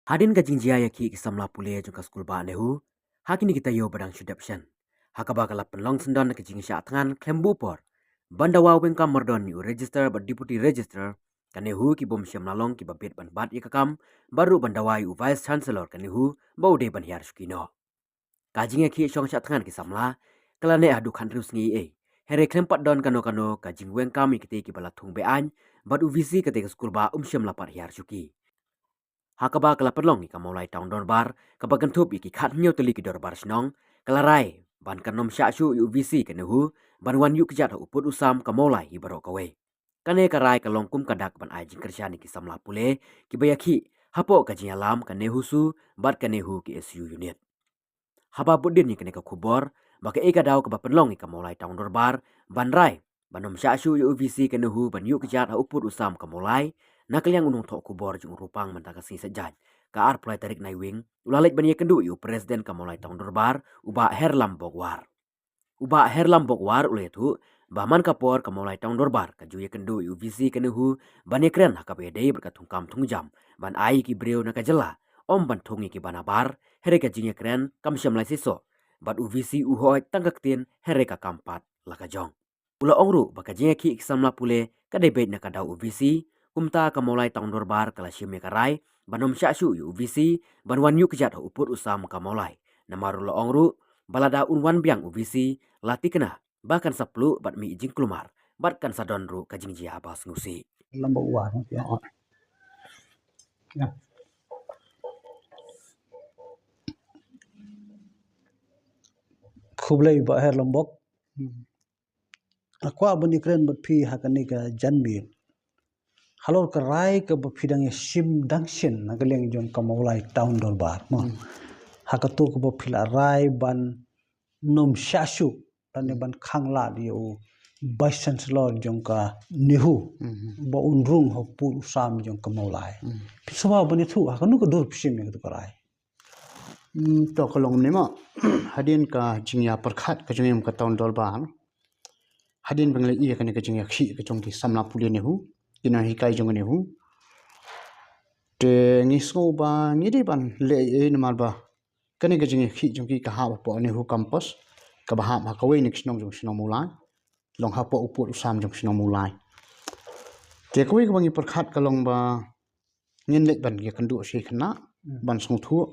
Hadin ka jingjia ya ki samla pule jungka skul ba nehu. Hakini kita yo badang shudapshan. Hakaba kala penlong sendan ke jingsha tangan klembu por. Bandawa wengka merdon ni register ba deputy register kanehu ki bom syam lalong ki babet ban bat ikakam baru bandawa yu vice chancellor kanehu baude ban hiar skino. Kajing ki syong sha tangan ki samla kala ne adu khandrus ngi e. Here klempat don kano kajing wengka mi kite ki bala thung be an bat uvisi kate ke skul ba syam lapar hiar syuki. Hakaba kala perlong ika mulai tahun dorbar kaba gentup iki khat nyo teli ki dorbar snong kala rai ban kanom sya syu UVC kenehu ban wan yu kjat uput usam ka mulai hi baro kawe kane karai kalong kum kadak ban ai jing kerjani ki samla pule ki bayaki hapo ka jing alam kanehu su bat kanehu ki SU unit haba budin ni kene ka kubor baka eka daw ka perlong ika mulai tahun dorbar ban rai banom sya syu UVC kenehu ban yu kjat uput usam ka mulai nakal yang unung tok kubor jung rupang mentaka sing sejaj ka ar play tarik nai wing ulalek bani kendu yu presiden ka mulai tahun dorbar uba herlam bogwar ule tu bahman kapor ka mulai tahun dorbar ka juye kendu yu visi kenuhu bani kren ka bede berkatung kam tungjam ban ai ki breu na ka jela om ban tungi ki banabar here ka jinge kren kam syam lai siso bat UVC uhoi tangkak tin here ka kampat laka jong ula ongru baka jinge ki samla pule ka debet na ka dau UVC kumta ka mulai tahun dorbar kala syime karai banom syasyu UVC banwan yu kejat uput usam ka mulai namaru lo ongru balada unwan biang UVC lati kena bahkan saplu bat mi jing klumar bat kan sadonru ka jingjia bas ngusi Lambok war ya. Ya. Kublai ba her Lombok. Akwa bani kren bat phi hakani ka janbi. Halor ka rai ka ba phidang sim dangshin nagaleng jong kamolai town dorbar mo. Hakatu ka ba phila rai ban nom shashu dan ban khangla dio vice chancellor jong ka nehu ba unrung ho pur sam jong kamolai. Piswa bani thu hakanu ka dor psim ne ka rai. To kalong ni ma hadin ka jingya perkhat ka jungim ka taun dorbar hadin bengle iya kan ka jingya khi ka jong ki samla puli ne hu ina hi kai jong ne hu te ngi so ba ngi di ban le e na mal ba kan ka jingya khi jong ki ka ha po ne hu campus ka ba ha ka we ni snong jong snong mulai long ha po upur sam jong snong mulai te ko wi ka bangi perkhat kalong ba ngin le ban ki kan du shi khna ban song thu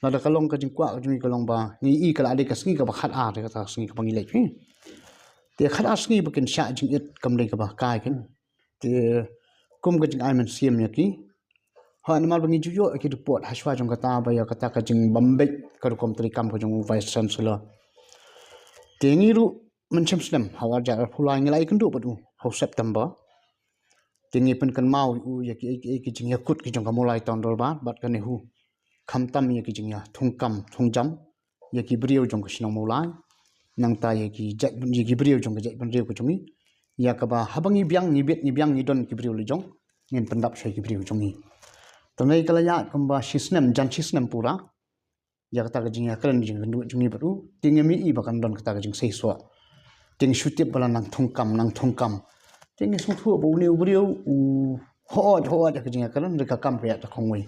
nada kalong ka jingkwa ka jumi kalong ba ni i kala ade ka sngi ka ba khat a ka ta sngi ka bangi le phi te khat a sngi ba kin sha jing it kam le ka ba kai kin te kum ka jing ai man siam ya ki ha ni mal bangi ju yo ki report haswa jong ka ta ba ya ka ta ka jing bambe ka ru kom tri kam ka jong vice chancellor te ni ru man cham slam hawar ja phulai ngi lai kan du ba du ho september te ngi pen kan mau u ya ki jing ya kut ki jong ka mulai ton dol ba bat ka ne hu kham tam ye ki jingya thungkam thungjam ye ki brieu jong kshino mulai nang ta ye ki jat ye ki brieu jong jat ban reu ko chungi ya ka ba habangi biang ni bet ni biang ni don ki brieu le jong ngin pendap shai ki brieu chungi to nei kala ya kam ba shisnem jan shisnem pura ya ka ta ka jingya kran jing ndu chungi baru ting mi i ba kan don ka ta ka jing sei so ting shutip bala nang thungkam ting sung thu bo ni brieu u ho ja ka jingya kran re ka kam pe ya ta khongoi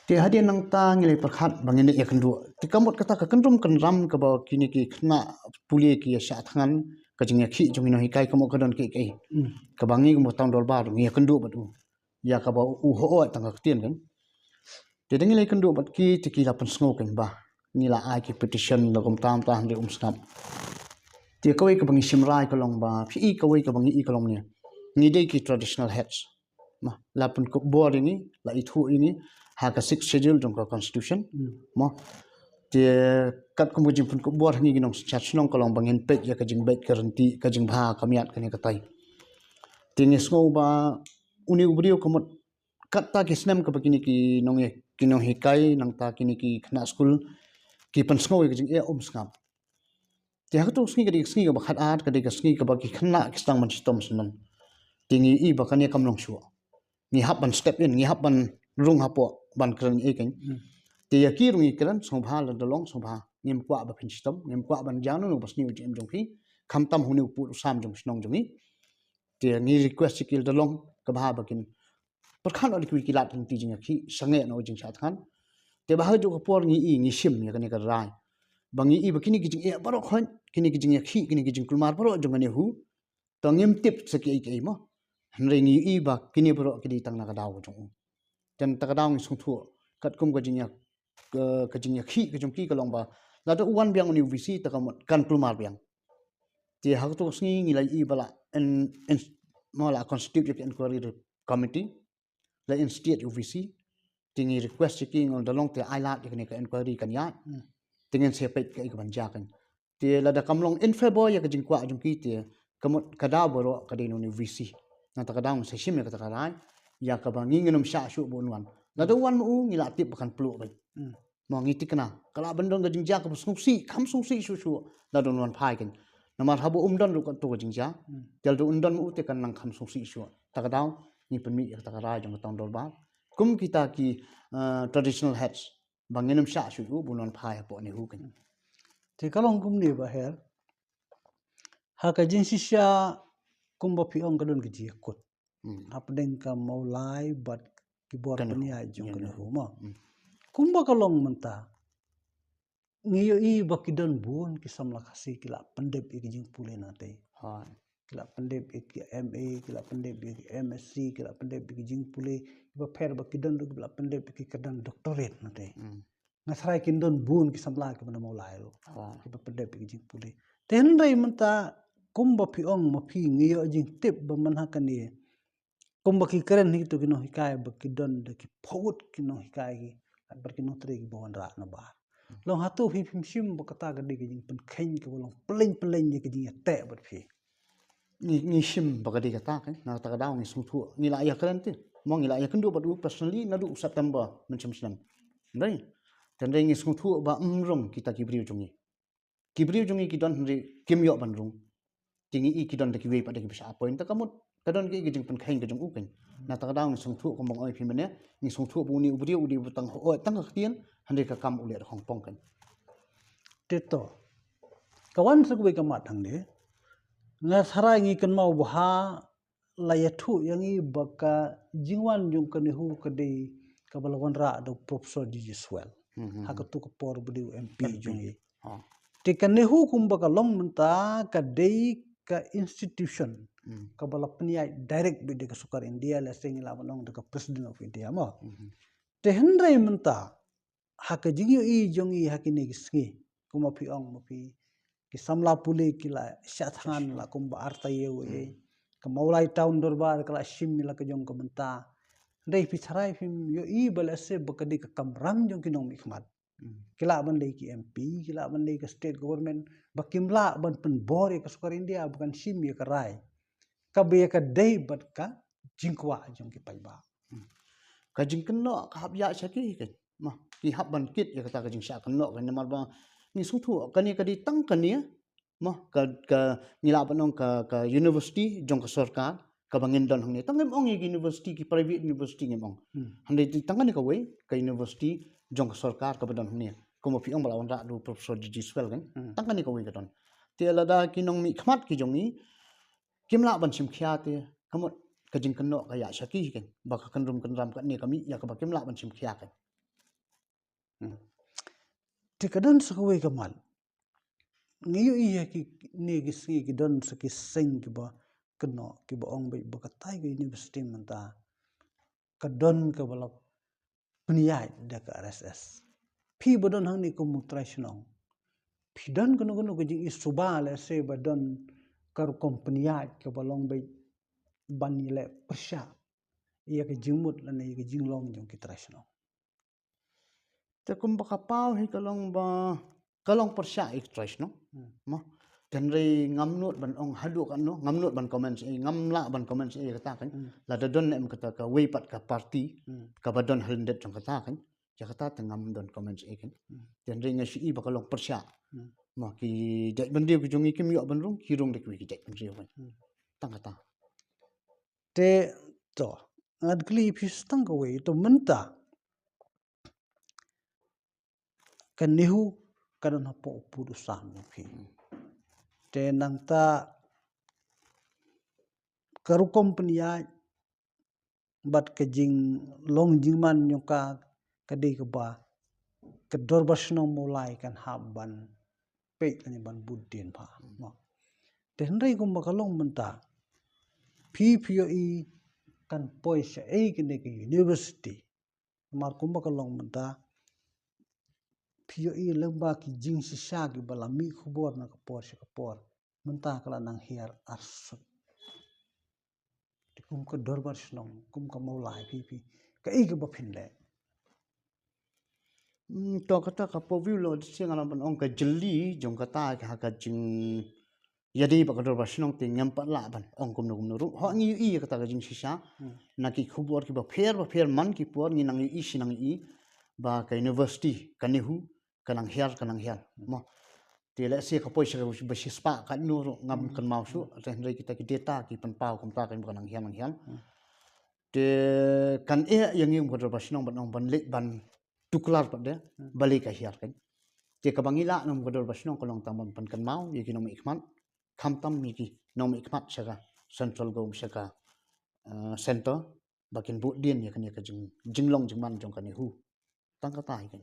te hadian nang ta ngile perkhat bangene ya kendu ti kamot kata ka kendrum kan ram ka ba kini ki khna pulie ki sha thangan ka jingya khi jungino hi kai kamo kadon ki ka bangi mo taun dol bar ngi kendu batu ya ka ba u ho tang ka tien kan te ngile kendu bat ki ti ki la pan sngo kan ba ngila ai ki petition la kom tam ta hande snap te ka wei ka bangi simrai ka long ba phi ka wei ka bangi i ka long ne ngi dei ki traditional heads ma la pan ko boarding ni la I thu ini ha ka 6 schedule jong ka constitution mo te kat ko mujim pun ko bor ngi ginong chat snong ko long bangin pek ya ka jing bet guarantee ka jing bha kamiat ka ni ka tai ting sngo ba uni ubrio ko mot kat ta ki snem ka bakini ki nong ye kinong hikai nang ta kini ki khna school ki pan sngo ka jing e skam te ha to sngi ka ba khat at ka de ka sngi ka ba ki khna ki stang man stom sunan tingi I ba ka ne kam long shu ni hap ban step in ni hap ban rung hapo ban kran e ken te ya ki rung ikran sobha la dolong sobha ngem kwa ba phin stom ngem kwa ban janu no bas ni jem jong phi kham tam hunu pu sam jong snong jong ni te ni request kil dolong ka ba kin perkhan oli kui kilat ting ti jing khi sange no jing sha than te ba ju ko por ngi i ngi sim ya ka rai bangi i bakini ki jing e baro khon kini ki jing khi kini ki jing kulmar baro jong ne hu to ngim tip saki ai mo hanre ngi i ba kini baro kini tang na ka daw jong jan ta ka daw ngi sung thu kat kum ka jing ya ka jing ya khi ka jong ki ka long ba la da uwan biang ni visi ta ka mot kan kulmar biang ti ha to sngi ngi lai i bala en mo la constitutive inquiry committee la in state UVC tingi request checking on the long te ailat ikni ka inquiry kan ya tingin se pet ka ikban ja kan te la da kamlong in february ya ka jing kwa jung ki te kamot kada boro ka de no UVC na ta kadang se shim ya ka ta rai ya ka ba ngi nginum sha shu bon wan la da wan mu ngi la tip kan plu ba mo ngi tikna kala bandong ka jing ja ka sung si kham sung si shu shu la don wan phai kan namar habu umdon ru ka to jing ja tel do undon mu te kan nang kham sung si shu ta kadang ni penmi ya ta rai jong tong dol ba kum kita ki traditional heads banginum sha shu bunon phai po ni hu kan Te kalong kum ni ba her. Haka jin sisya kumba pi ong kadon ki kot. Apdeng ka maulai bat kibor penia jong kan hu mo. Kumba kalong menta. Ngiyo i bakidon bun ki samla kasi kila pendep iki jing pule na te. ha Kila pendep iki MA, kila pendep iki MSc, kila pendep iki jing pule iba per bakidon do kila pendep iki kadang doctorate na te. Ngasrai kindon bun ki samla ki mana maulai lo. Iba pendep iki jing pule. Ten rai menta kumba pi ong ma pi ngiyo jing tip ba manha kani. Kumba ki keren hito kino hikai bakidon de ki pawut kino hikai ki bar kino tre ki bawan ra na ba. Long hatu hi phim sim ba kata ga de ki jing pen khen ki long peleng ni ki jing te bat phi. ni shim bagadi ka ta kan na ta ka daw ni sung thu ni la ya kan te mo ngi la ya kan do ba du personally na du september men chim sinam dai tan dai ngi sung thu ba rong kita ki briu jungi ki don ri kim yo ban rung tingi i ki don de ki we pa de ki sa point ta kamut ka don ki jing pen khen ka jung u kan na ta ka daw ni sung thu ko mong oi phi mene ni sung thu bu ni briu di tang ho tang ka tien hande ka kam ule hong pong kan Te to. Kawan sagwe ka mat hang de. Nga sarai ngi kan mau bah la ya thu yang i baka jingwan jung kan hu ka de ka balawan ra do professor Gigi Swell. Haka tu ka por budi MP jung i. Te kan hu kum baka long menta ka de ka institution ka bala peniai direct bidi ka sukar India la sing la long de ka president of India mo. Te hendrai menta haka jingi i jung i hakini gisngi kuma pi ong ma pi ki samla pule kila syathan la kumba arta yewe ka maulai town dorbar kala shim la ka jong ka menta ndai pi charai phim yo i bala se bakadi ka kamram jong kinong mikmat kila ban dei ki MP kila ban dei ka state government bakimla ban pen bore ka sukar India bukan shim ya ka rai ka be ka dei bat ka jingkwa jong ki paiba ka jing kan no ka hab ya shaki kan ma ki hab ban kit ya ka ta ka jing sha kan no kan mar ba ni sung thu kani ka di tang kan ya ma ka nila banong ka university jong ka sarkar ka bangin don hang ni tang ong university ki private university ngem ong hande ti tang ni ka we ka university jong ka sarkar ka badon hang ni ko mo pi ong balawan ra du professor Gigi Swell kan tang ni ka we ka don te la da ki nong mi khmat ki jong ni kimla ban sim khia te kamot ka jing kan no ka ya shaki kan ba ka kan rum kan ram ka ni ka mi ya ka ba kimla ban sim khia kan te kadan sakwe ka mal ngayo iya ki ne gisi ki don sa ki sing ki ba kno ki ba ong ba ka tai ki university menta ka don ka bala pniai da ka RSS phi ba don hang ni ko mutraishnong phi don kono kono ko jing isuba le se ba don kar kompaniai ka balong ba ban le persha iya ka jingmut la ne ka jinglong jong ki traishnong te kum ba ka pau hi kalong persya ik trash no ma dan re ngam not ban ong hadu kan no ngam not ban comments ngam la ban comments kata kan la da don em kata ka we pat ka party ka ba don handet jong kata kan ya kata te ngam don comments kan dan re nga shi ba kalong persya ma ki jai ban dio ki jongi kim yo ban rung ki rung de ki jai ban dio ban tang kata te to ngad kli phis tang ka we to menta kan nihu kadon hapo pudu sam phi te nang ta karu kompania bat ke jing long jing man nyuka kadi ke ba ke dorba snong mulai kan haban pe kan ban budin pa mo den rai ko makalong menta PPOE kan poisa kene ke university mar ko makalong menta POE lembah ki jing sisa ki balami khubor na kapor menta kala nang hiar arsut kum ke dorbar snong kum ka maulai pipi ka ke baphin le to kata ka poview lo siang alam ong ka jeli jong kata ka ka jing yadi ba ka dor basnong ting ngam pa la ban ong kum no ru ho ngi i kata ka jing sisa na ki khubor ki ba fer man ki por ngi nang i sinang i ba ka university kanihu kanang hiar mo ti le si ka poi sa ba si spa ka nu ru ngam kan mau su ren rei kita ki data ki pan pau kam ta kan nang hian te kan yang yung ka dor basnong ban ong ban le ban tuklar pa de balik ka hiar kan te ka bangila nom ka dor basnong ko long tamon pan kan mau yi ki nom ikman kham tam mi ki nom ikmat saka central gom saka center bakin bu dien ya kan ya ka jinglong jingman jong kan hu tang ka tai kan